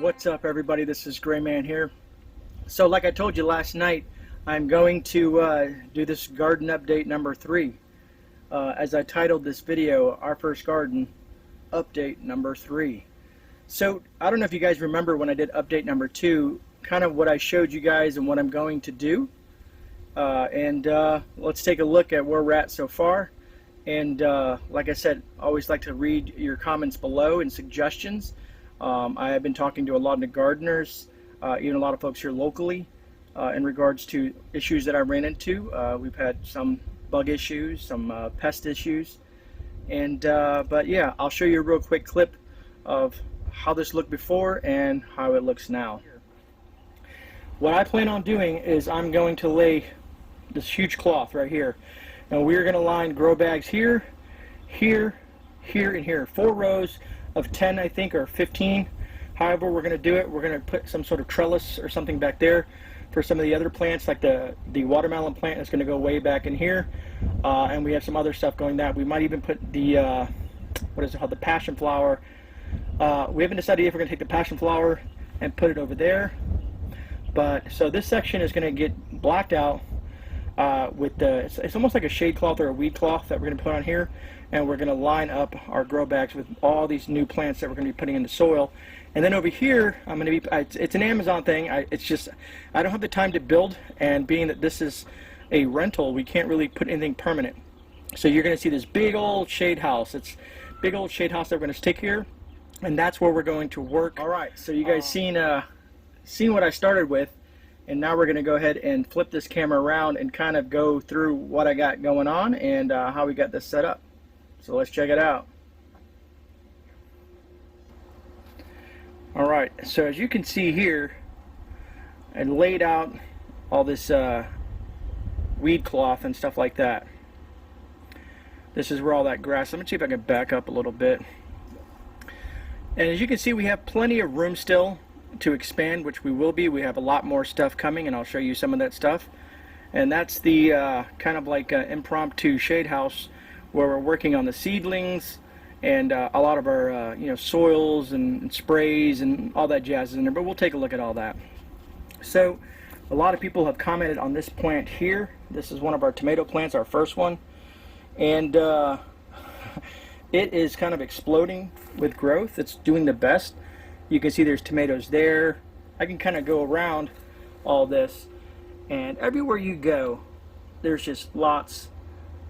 What's up, everybody? This is Gray Man here. So like I told you last night, I'm going to do this garden update number 3. As I titled this video, Our First Garden Update number 3. So I don't know if you guys remember when I did update number 2, kind of what I showed you guys and what I'm going to do. Let's take a look at where we're at so far. And like I said, I always like to read your comments below and suggestions. I have been talking to a lot of the gardeners, even a lot of folks here locally, in regards to issues that I ran into. We've had some bug issues, some pest issues, but yeah, I'll show you a real quick clip of how this looked before and how it looks now. What I plan on doing is I'm going to lay this huge cloth right here, and we're going to line grow bags here, here, here, and here, 4 rows of 10, I think, or 15. However we're going to do it, we're going to put some sort of trellis or something back there for some of the other plants, like the watermelon plant is going to go way back in here, and we have some other stuff going that. We might even put the what is it called, the passion flower. We haven't decided if we're going to take the passion flower and put it over there, but so this section is going to get blacked out with the, it's almost like a shade cloth or a weed cloth that we're going to put on here, and we're going to line up our grow bags with all these new plants that we're going to be putting in the soil. And then over here, I'm going to be, it's an Amazon thing. It's just, I don't have the time to build, and being that this is a rental, we can't really put anything permanent. So you're going to see this big old shade house. It's big old shade house that we're going to stick here, and that's where we're going to work. All right, so you guys seen what I started with, and now we're going to go ahead and flip this camera around and kind of go through what I got going on and how we got this set up. So let's check it out. Alright, so as you can see here, I laid out all this weed cloth and stuff like that. This is where all that grass, let me see if I can back up a little bit. And as you can see, we have plenty of room still to expand, which we will be. We have a lot more stuff coming, and I'll show you some of that stuff. And that's the kind of like impromptu shade house where we're working on the seedlings and a lot of our soils and sprays and all that jazz is in there, but we'll take a look at all that. So a lot of people have commented on this plant here. This is one of our tomato plants, our first one, and it is kind of exploding with growth. It's doing the best. You can see there's tomatoes there. I can kind of go around all this, and everywhere you go there's just lots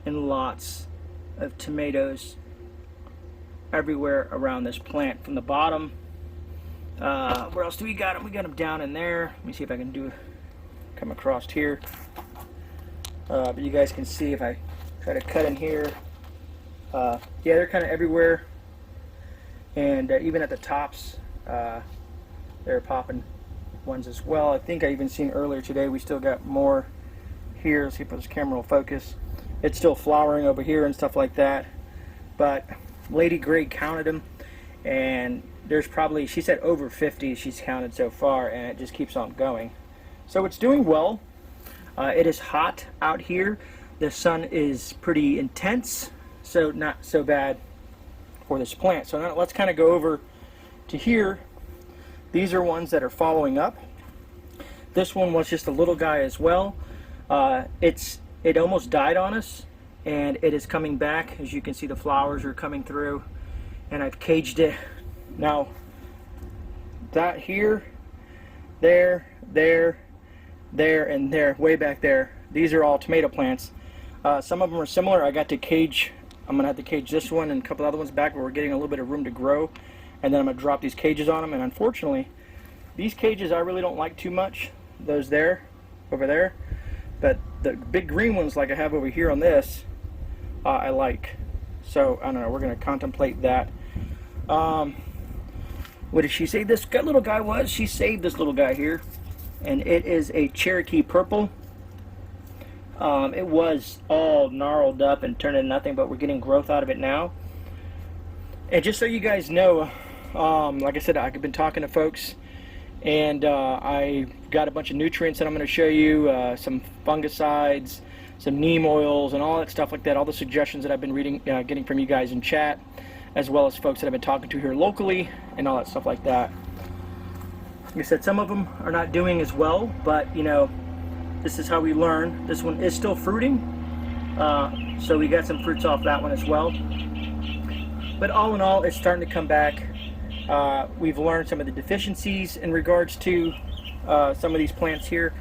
and lots of tomatoes everywhere around this plant, from the bottom. Where else do we got them? We got them down in there. Let me see if I can come across here. But you guys can see if I try to cut in here. Yeah, they're kind of everywhere, and even at the tops they're popping ones as well. I think I even seen earlier today we still got more here. Let's see if this camera will focus. It's still flowering over here and stuff like that, but Lady Gray counted them, and there's probably, she said over 50 she's counted so far, and it just keeps on going. So it's doing well. It is hot out here. The sun is pretty intense, so not so bad for this plant. So now let's kind of go over to here. These are ones that are following up. This one was just a little guy as well. It almost died on us, and it is coming back. As you can see, the flowers are coming through, and I've caged it. Now that here, there, and there, way back there, these are all tomato plants. Some of them are similar. I got to cage, I'm gonna have to cage this one and a couple other ones back where we're getting a little bit of room to grow, and then I'm gonna drop these cages on them. And unfortunately, these cages I really don't like too much, those there, over there, but the big green ones like I have over here on this, I like. So I don't know, we're gonna contemplate that. What did she say this little guy was? She saved this little guy here, and it is a Cherokee purple. It was all gnarled up and turned into nothing, but we're getting growth out of it now. And just so you guys know, like I said, I've been talking to folks, and I got a bunch of nutrients that I'm going to show you, some fungicides, some neem oils, and all that stuff like that, all the suggestions that I've been reading, getting from you guys in chat, as well as folks that I've been talking to here locally, and all that stuff like that. Like I said, some of them are not doing as well, but you know, this is how we learn. This one is still fruiting, so we got some fruits off that one as well. But all in all, it's starting to come back. We've learned some of the deficiencies in regards to some of these plants here,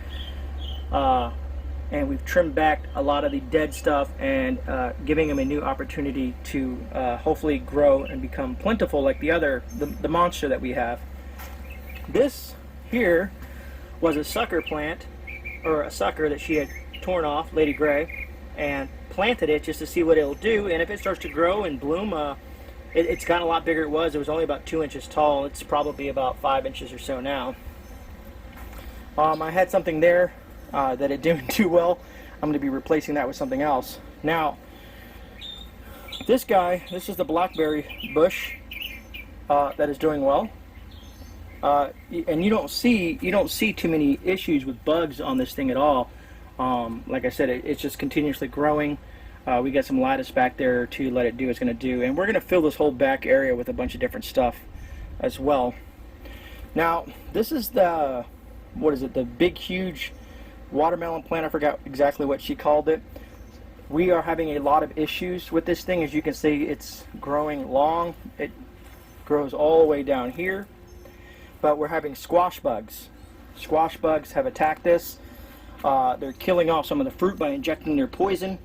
and we've trimmed back a lot of the dead stuff and giving them a new opportunity to hopefully grow and become plentiful like the monster that we have. This here was a sucker plant, or a sucker that she had torn off, Lady Gray, and planted it just to see what it'll do. And if it starts to grow and bloom, it's gotten a lot bigger. It was only about 2 inches tall. It's probably about 5 inches or so now. I had something there that it didn't do well. I'm going to be replacing that with something else. Now, this is the blackberry bush that is doing well. And you don't see too many issues with bugs on this thing at all. Like I said, it's just continuously growing. We got some lattice back there to let it do what it's going to do, and we're going to fill this whole back area with a bunch of different stuff as well. Now, this is the big huge watermelon plant. I forgot exactly what she called it. We are having a lot of issues with this thing. As you can see, it's growing long. It grows all the way down here, but we're having squash bugs. Squash bugs have attacked this. They're killing off some of the fruit by injecting their poison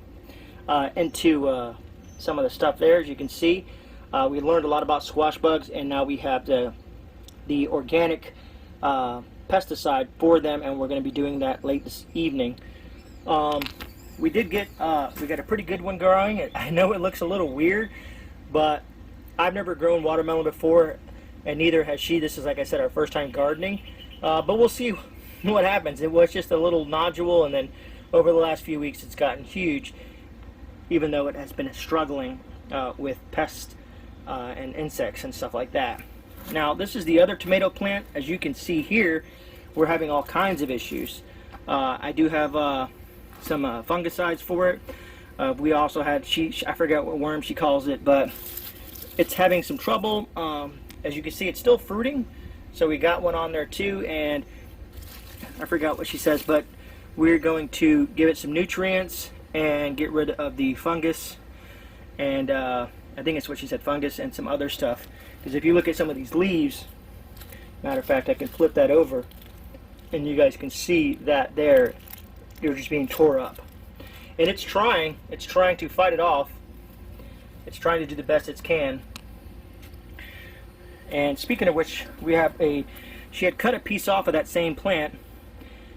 into some of the stuff there. As you can see, we learned a lot about squash bugs, and now we have the organic pesticide for them, and we're going to be doing that late this evening. We got a pretty good one growing. I know it looks a little weird, but I've never grown watermelon before, and neither has she. This is, like I said, our first time gardening, but we'll see what happens. It was just a little nodule, and then over the last few weeks it's gotten huge, even though it has been struggling with pests and insects and stuff like that. Now, this is the other tomato plant. As you can see here, we're having all kinds of issues. I do have some fungicides for it. We also had, I forgot what worm she calls it, but it's having some trouble. As you can see, it's still fruiting, so we got one on there too, and I forgot what she says, but we're going to give it some nutrients and get rid of the fungus, and I think it's what she said, fungus and some other stuff. Because if you look at some of these leaves, matter of fact, I can flip that over, and you guys can see that they're just being tore up. And it's trying to fight it off. It's trying to do the best it can. And speaking of which, she had cut a piece off of that same plant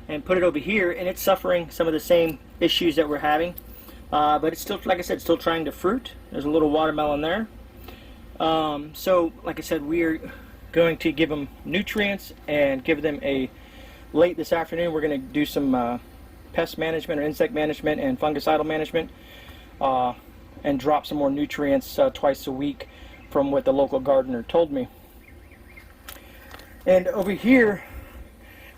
and put it over here, and it's suffering some of the same issues that we're having. But it's still, like I said, still trying to fruit. There's a little watermelon there. So, like I said, we're going to give them nutrients and give them late this afternoon, we're going to do some pest management or insect management and fungicidal management, and drop some more nutrients twice a week from what the local gardener told me. And over here,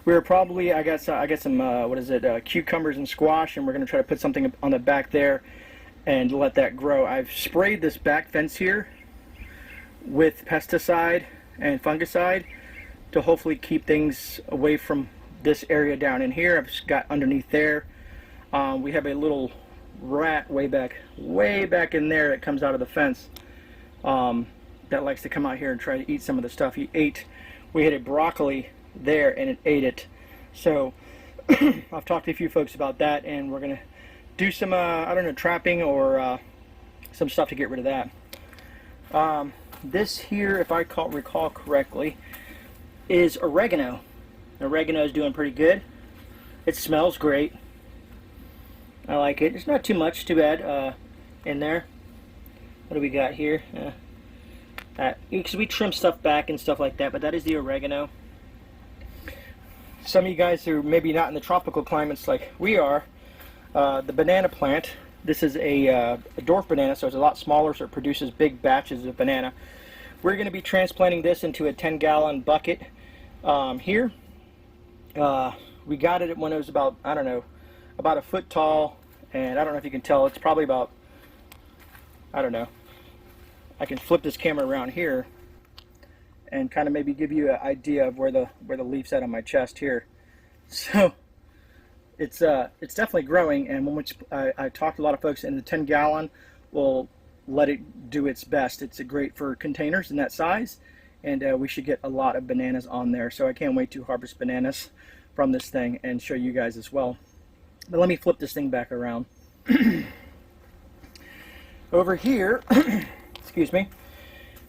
I got some cucumbers and squash, and we're going to try to put something on the back there and let that grow. I've sprayed this back fence here with pesticide and fungicide to hopefully keep things away from this area down in here. I've got underneath there. We have a little rat way back in there that comes out of the fence that likes to come out here and try to eat some of the stuff. We had a broccoli there and it ate it. So I've talked to a few folks about that, and we're gonna do some I don't know, trapping or some stuff to get rid of that. This here, if I recall correctly, is oregano. Oregano is doing pretty good. It smells great. I like it. It's not too much, too bad in there. What do we got here? Because we trim stuff back and stuff like that, but that is the oregano. Some of you guys who are maybe not in the tropical climates like we are, the banana plant, this is a dwarf banana, so it's a lot smaller, so it produces big batches of banana. We're going to be transplanting this into a 10-gallon bucket here. We got it when it was about, I don't know, about a foot tall, and I don't know if you can tell, it's probably about, I don't know, I can flip this camera around here, and kind of maybe give you an idea of where the leaf's at on my chest here. So it's definitely growing, and which I talked to a lot of folks, and the 10-gallon will let it do its best. It's great for containers in that size, and we should get a lot of bananas on there. So I can't wait to harvest bananas from this thing and show you guys as well. But let me flip this thing back around. Over here, excuse me,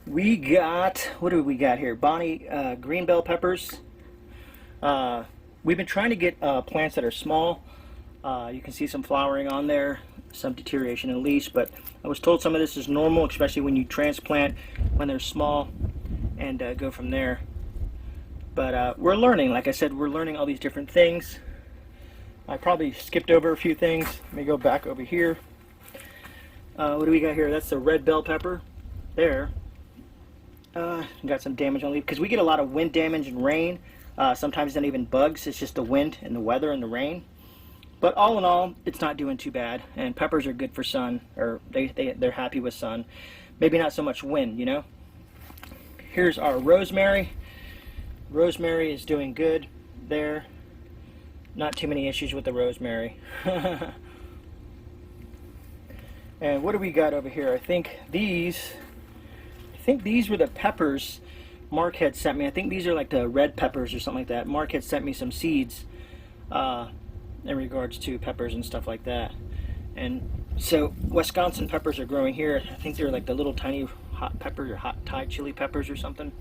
we got, what do we got here? Bonnie green bell peppers. We've been trying to get plants that are small. You can see some flowering on there, some deterioration in leaves, but I was told some of this is normal, especially when you transplant when they're small, and go from there. But we're learning. Like I said, we're learning all these different things. I probably skipped over a few things. Let me go back over here. What do we got here? That's the red bell pepper there. Got some damage on leaf because we get a lot of wind damage and rain. Sometimes not even bugs. It's just the wind and the weather and the rain. But all in all, it's not doing too bad. And peppers are good for sun, or they're happy with sun. Maybe not so much wind, you know. Here's our rosemary. Rosemary is doing good there. Not too many issues with the rosemary. And what do we got over here? I think these were the peppers Mark had sent me. I think these are like the red peppers or something like that. Mark had sent me some seeds in regards to peppers and stuff like that. And so Wisconsin peppers are growing here. I think they're like the little tiny hot peppers or hot Thai chili peppers or something,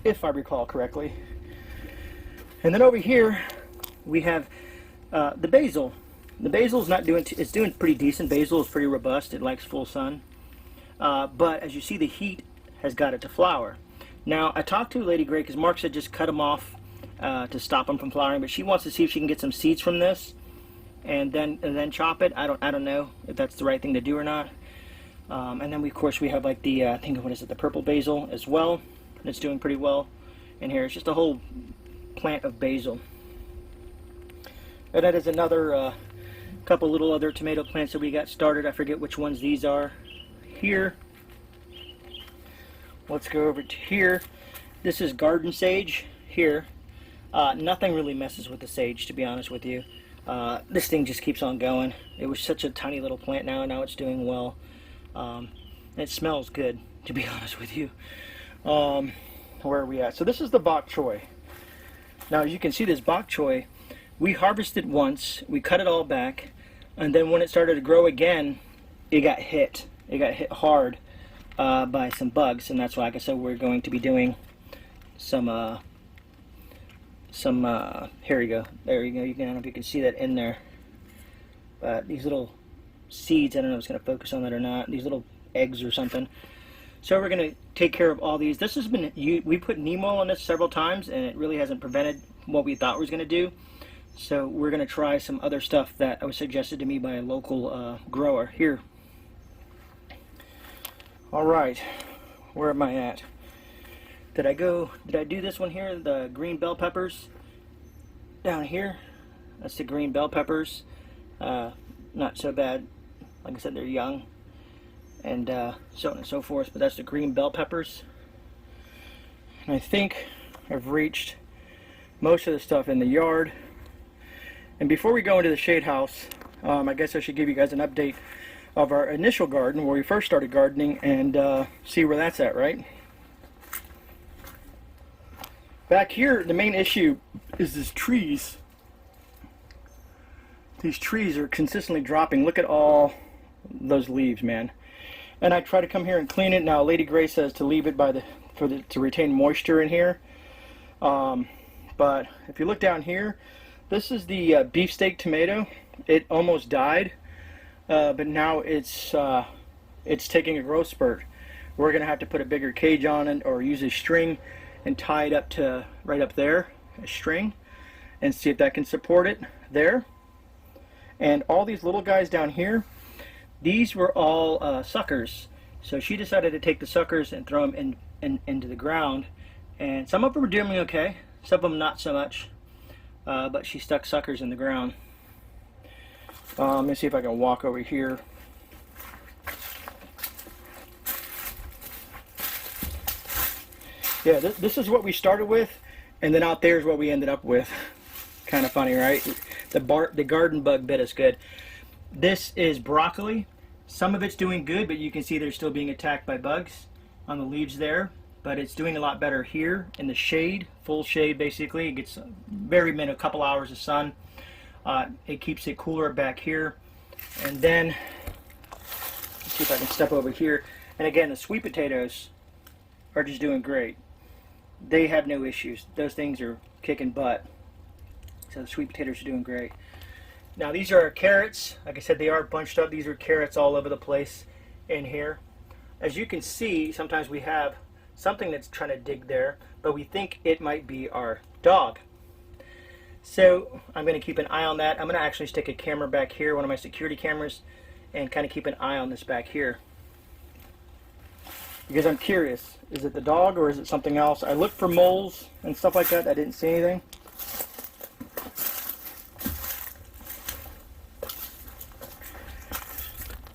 if I recall correctly. And then over here we have the basil. The basil's not doing, it's doing pretty decent. Basil is pretty robust. It likes full sun. But as you see, the heat has got it to flower. Now, I talked to Lady Grey because Mark said just cut them off to stop them from flowering, but she wants to see if she can get some seeds from this and then chop it. I don't know if that's the right thing to do or not. And then of course we have like the I think, what is it, the purple basil as well. It's doing pretty well. And here it's just a whole plant of basil. And that is another couple little other tomato plants that we got started. I forget which ones these are. Here, let's go over to here. This is garden sage here. Nothing really messes with the sage, to be honest with you. This thing just keeps on going. It was such a tiny little plant. Now it's doing well. It smells good, to be honest with you. Where are we at? So this is the bok choy. Now, as you can see, this bok choy, we harvested once, we cut it all back, and then when it started to grow again, it got hit. It got hit hard by some bugs, and that's why, like I said, we're going to be doing some here you go. There you go. I don't know if you can see that in there. But these little seeds, I don't know if it's going to focus on that or not. These little eggs or something. So we're going to take care of all these. This has been, we put neem oil on this several times, and it really hasn't prevented what we thought we was going to do. So we're going to try some other stuff that was suggested to me by a local grower here. All right, where am I at? Did I do this one here, the green bell peppers? Down here, that's the green bell peppers. Not so bad. Like I said, they're young. And so on and so forth, but that's the green bell peppers. And I think I've reached most of the stuff in the yard. And before we go into the shade house, I guess I should give you guys an update of our initial garden where we first started gardening and see where that's at, right? Back here, the main issue is these trees. These trees are consistently dropping. Look at all those leaves, man. And I try to come here and clean it. Now, Lady Grey says to leave it to retain moisture in here. But if you look down here, this is the beefsteak tomato. It almost died, but now it's taking a growth spurt. We're gonna have to put a bigger cage on it or use a string and tie it up to right up there, a string, and see if that can support it there. And all these little guys down here, these were all suckers. So she decided to take the suckers and throw them into the ground. And some of them were doing okay, some of them not so much. But she stuck suckers in the ground. Let me see if I can walk over here. Yeah, this is what we started with, and then out there is what we ended up with. Kind of funny, right? The garden bug bit us good. This is broccoli. Some of it's doing good, but you can see they're still being attacked by bugs on the leaves there. But it's doing a lot better here in the shade, full shade basically. It gets a couple hours of sun. It keeps it cooler back here. And then, let's see if I can step over here. And again, the sweet potatoes are just doing great. They have no issues. Those things are kicking butt. So the sweet potatoes are doing great. Now these are our carrots. Like I said, they are bunched up. These are carrots all over the place in here. As you can see, sometimes we have something that's trying to dig there, but we think it might be our dog. So I'm going to keep an eye on that. I'm going to actually stick a camera back here, one of my security cameras, and kind of keep an eye on this back here. Because I'm curious, is it the dog or is it something else? I looked for moles and stuff like that. I didn't see anything.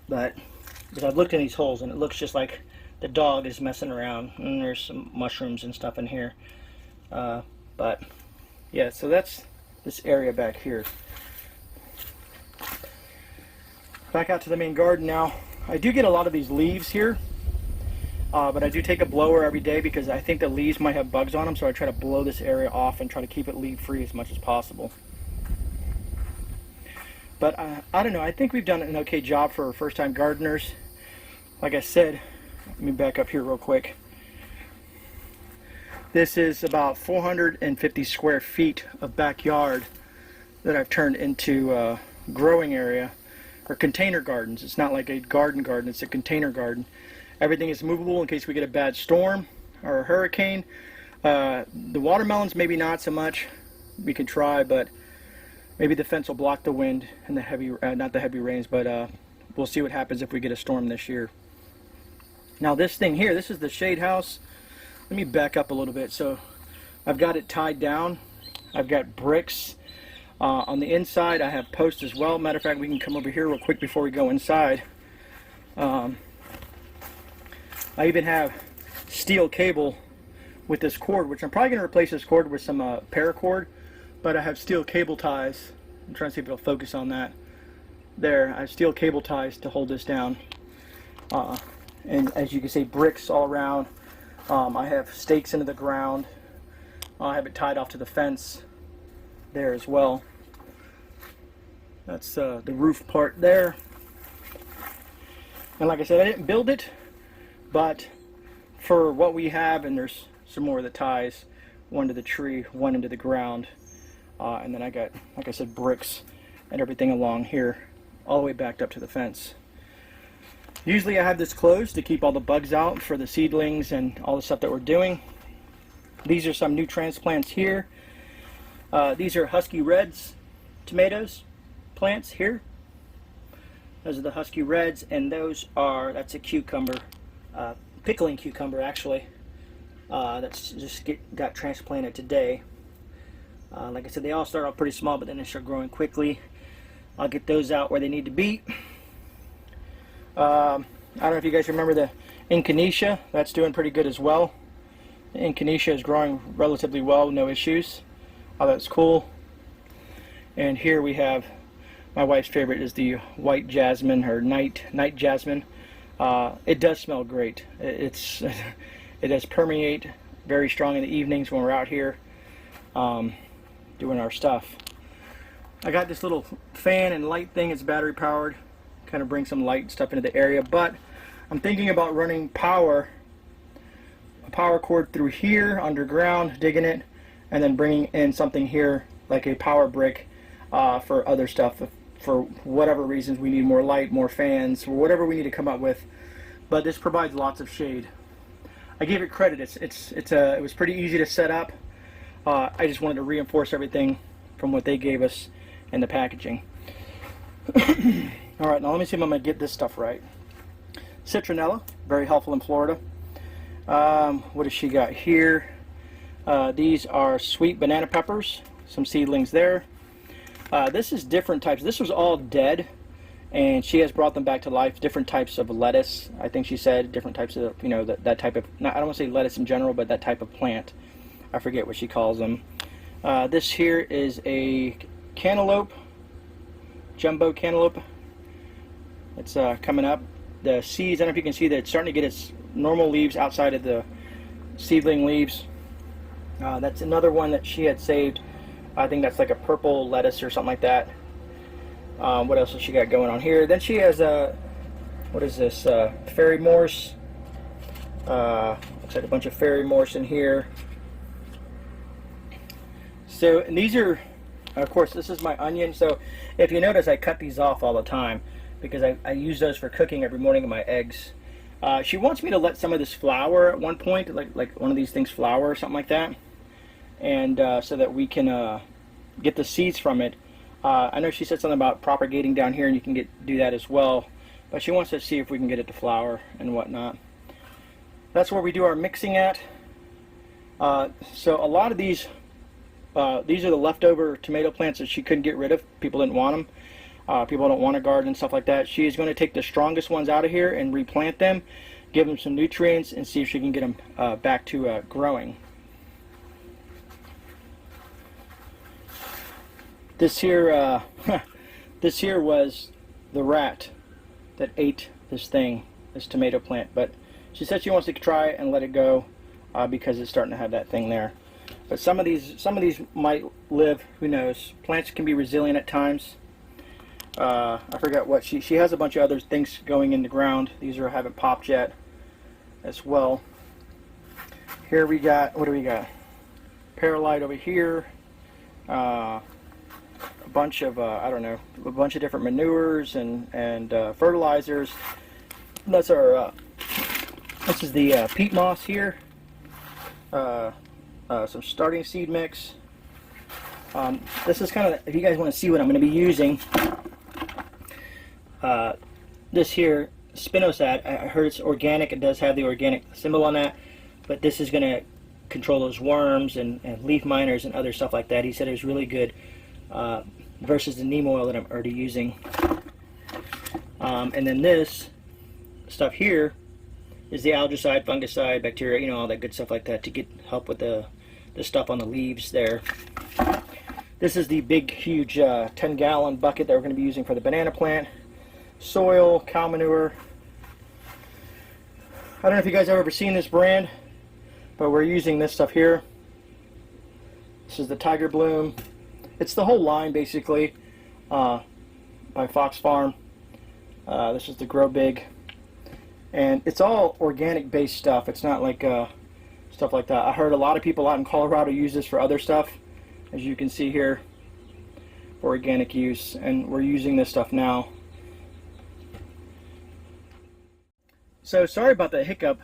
But I've looked in these holes and it looks just like the dog is messing around. And there's some mushrooms and stuff in here. But yeah, so that's this area back here. Back out to the main garden now. I do get a lot of these leaves here. But I do take a blower every day because I think the leaves might have bugs on them, so I try to blow this area off and try to keep it leaf free as much as possible. But I don't know, I think we've done an okay job for first time gardeners. Like I said, let me back up here real quick. This is about 450 square feet of backyard that I've turned into a growing area, or container gardens. It's not like a garden, it's a container garden. Everything is movable in case we get a bad storm or a hurricane. The watermelons, maybe not so much. We can try, but maybe the fence will block the wind and the heavy, not the heavy rains, but we'll see what happens if we get a storm this year. Now this thing here, this is the shade house. Let me back up a little bit. So I've got it tied down. I've got bricks. On the inside, I have posts as well. Matter of fact, we can come over here real quick before we go inside. I even have steel cable with this cord, which I'm probably going to replace this cord with some paracord, but I have steel cable ties. I'm trying to see if it'll focus on that. There, I have steel cable ties to hold this down. And as you can see, bricks all around. I have stakes into the ground. I have it tied off to the fence there as well. That's the roof part there. And like I said, I didn't build it, but for what we have, and there's some more of the ties, one to the tree, one into the ground, and then I got, like I said, bricks and everything along here, all the way backed up to the fence. Usually I have this closed to keep all the bugs out for the seedlings and all the stuff that we're doing. These are some new transplants here. These are Husky Reds tomatoes plants here. Those are the Husky Reds, and that's a cucumber, pickling cucumber actually. That's just got transplanted today. Like I said, they all start off pretty small, but then they start growing quickly. I'll get those out where they need to be. I don't know if you guys remember the Echinacea. That's doing pretty good as well. The Echinacea is growing relatively well, no issues. Oh, that's cool. And here we have my wife's favorite is the white jasmine, or night jasmine. It does smell great. It does permeate very strong in the evenings when we're out here doing our stuff. I got this little fan and light thing. It's battery powered, kind of bring some light and stuff into the area, but I'm thinking about running a power cord through here underground, digging it, and then bringing in something here like a power brick for other stuff. For whatever reasons we need more light, more fans, or whatever we need to come up with. But this provides lots of shade. I gave it credit. It was pretty easy to set up. I just wanted to reinforce everything from what they gave us in the packaging. All right, now let me see if I'm gonna get this stuff right. Citronella, very helpful in Florida. What does she got here? These are sweet banana peppers, some seedlings there. This is different types. This was all dead, and she has brought them back to life. Different types of lettuce, I think she said, different types of, you know, that type of, not, I don't want to say lettuce in general, but that type of plant. I forget what she calls them. This here is a cantaloupe, jumbo cantaloupe. It's coming up. The seeds, I don't know if you can see that it's starting to get its normal leaves outside of the seedling leaves. That's another one that she had saved. I think that's like a purple lettuce or something like that. What else has she got going on here? Then she has a, what is this, fairy morse. Looks like a bunch of fairy morse in here. So, and these are, of course, this is my onion. So if you notice, I cut these off all the time because I use those for cooking every morning in my eggs. She wants me to let some of this flour at one point, like one of these things flour or something like that, and so that we can get the seeds from it. I know she said something about propagating down here, and you can do that as well, but she wants to see if we can get it to flour and whatnot. That's where we do our mixing at. So a lot of these are the leftover tomato plants that she couldn't get rid of. People didn't want them. People don't want a garden and stuff like that. She is going to take the strongest ones out of here and replant them, give them some nutrients, and see if she can get them back to growing. This here, this here was the rat that ate this thing, this tomato plant. But she said she wants to try it and let it go because it's starting to have that thing there. But some of these might live. Who knows? Plants can be resilient at times. I forgot what she has a bunch of other things going in the ground. These haven't popped yet as well. Here we got, what do we got? Perlite over here. A bunch of I don't know, a bunch of different manures and fertilizers. That's our this is the peat moss here. Some starting seed mix. This is kind of, if you guys want to see what I'm going to be using, this here, spinosad, I heard it's organic. It does have the organic symbol on that, but this is going to control those worms and leaf miners and other stuff like that. He said it was really good versus the neem oil that I'm already using. And then this stuff here is the algicide, fungicide, bacteria, you know, all that good stuff like that to help with the stuff on the leaves there. This is the big, huge 10-gallon bucket that we're going to be using for the banana plant. Soil, cow manure. I don't know if you guys have ever seen this brand, but we're using this stuff here. This is the Tiger Bloom. It's the whole line, basically, by Fox Farm. This is the Grow Big. And it's all organic-based stuff. It's not like stuff like that. I heard a lot of people out in Colorado use this for other stuff, as you can see here, for organic use, and we're using this stuff now. So sorry about the hiccup.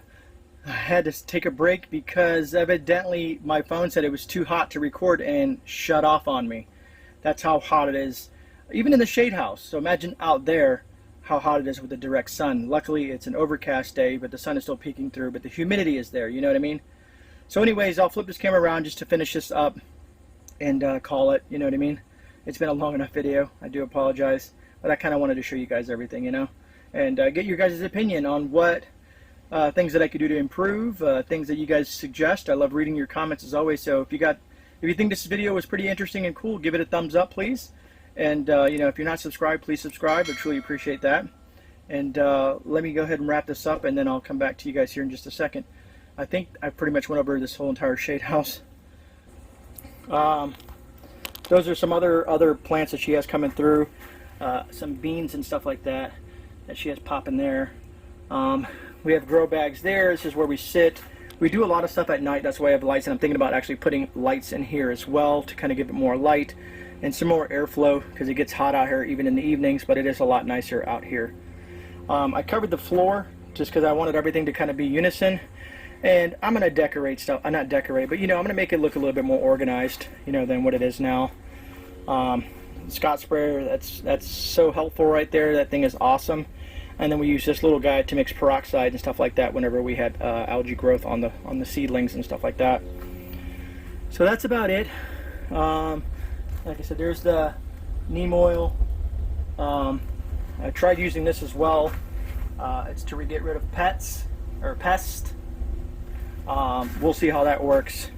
I had to take a break because evidently my phone said it was too hot to record and shut off on me. That's how hot it is, even in the shade house. So imagine out there how hot it is with the direct sun. Luckily it's an overcast day, but the sun is still peeking through, but the humidity is there, you know what I mean? So anyways, I'll flip this camera around just to finish this up and call it, you know what I mean? It's been a long enough video. I do apologize, but I kind of wanted to show you guys everything, you know, and get your guys' opinion on what things that I could do to improve, things that you guys suggest. I love reading your comments as always. So if you think this video was pretty interesting and cool, give it a thumbs up, please. And you know, if you're not subscribed, please subscribe. I truly appreciate that. And let me go ahead and wrap this up, and then I'll come back to you guys here in just a second. I think I pretty much went over this whole entire shade house. Those are some other plants that she has coming through. Some beans and stuff like that she has popping there. We have grow bags there. This is where we sit. We do a lot of stuff at night. That's why I have lights, and I'm thinking about actually putting lights in here as well to kind of give it more light and some more airflow, because it gets hot out here even in the evenings, but it is a lot nicer out here. I covered the floor just because I wanted everything to kind of be unison. And I'm going to decorate stuff. Not decorate, but you know, I'm going to make it look a little bit more organized, you know, than what it is now. Scott sprayer, that's so helpful right there. That thing is awesome. And then we use this little guy to mix peroxide and stuff like that whenever we had algae growth on the seedlings and stuff like that. So that's about it. Like I said, there's the neem oil. I tried using this as well. It's to get rid of pests or pests. We'll see how that works.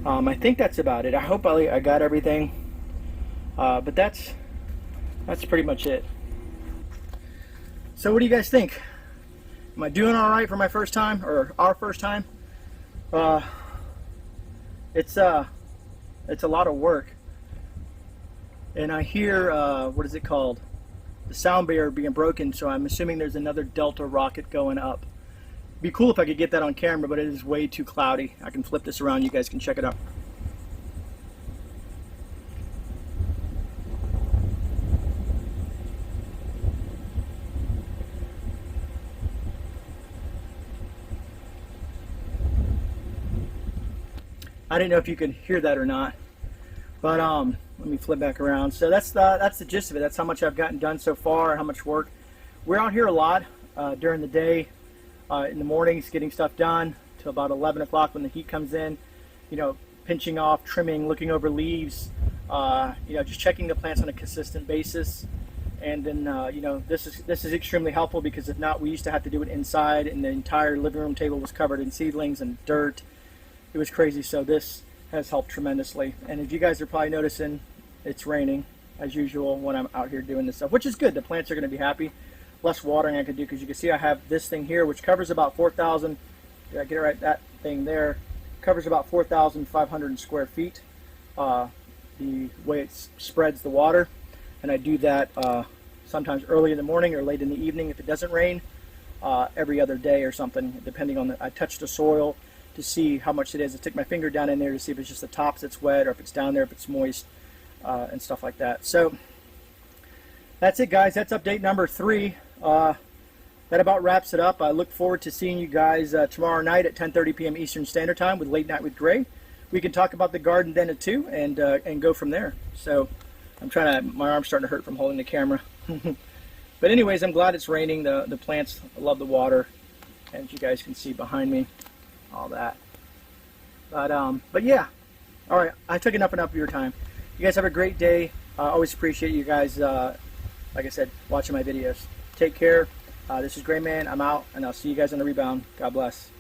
I think that's about it. I hope I got everything. But that's pretty much it. So what do you guys think? Am I doing all right for my first time, or our first time? It's a lot of work. And I hear, what is it called? The sound barrier being broken, so I'm assuming there's another Delta rocket going up. It'd be cool if I could get that on camera, but it is way too cloudy. I can flip this around, you guys can check it out. I didn't know if you could hear that or not, but let me flip back around. So that's the gist of it. That's how much I've gotten done so far, how much work. We're out here a lot during the day, in the mornings, getting stuff done till about 11 o'clock when the heat comes in. You know, pinching off, trimming, looking over leaves. You know, just checking the plants on a consistent basis. And then you know, this is extremely helpful, because if not, we used to have to do it inside, and the entire living room table was covered in seedlings and dirt. It was crazy. So this has helped tremendously. And as you guys are probably noticing, it's raining as usual when I'm out here doing this stuff, which is good. The plants are going to be happy. Less watering I could do, because you can see I have this thing here which covers about 4,000. Did I get it right? That thing there covers about 4,500 square feet. The way it spreads the water, and I do that sometimes early in the morning or late in the evening if it doesn't rain. Every other day or something, depending on I touch the soil to see how much it is. I stick my finger down in there to see if it's just the tops that's wet, or if it's down there, if it's moist, and stuff like that. So that's it, guys. That's update number 3. That about wraps it up. I look forward to seeing you guys tomorrow night at 10:30 p.m. Eastern Standard Time with Late Night with Gray. We can talk about the garden then at 2 and go from there. So my arm's starting to hurt from holding the camera. But anyways, I'm glad it's raining. The plants love the water, as you guys can see behind me, all that. But yeah, all right. I took enough of your time. You guys have a great day. I always appreciate you guys, like I said, watching my videos. Take care. This is Gray Man. I'm out, and I'll see you guys on the rebound. God bless.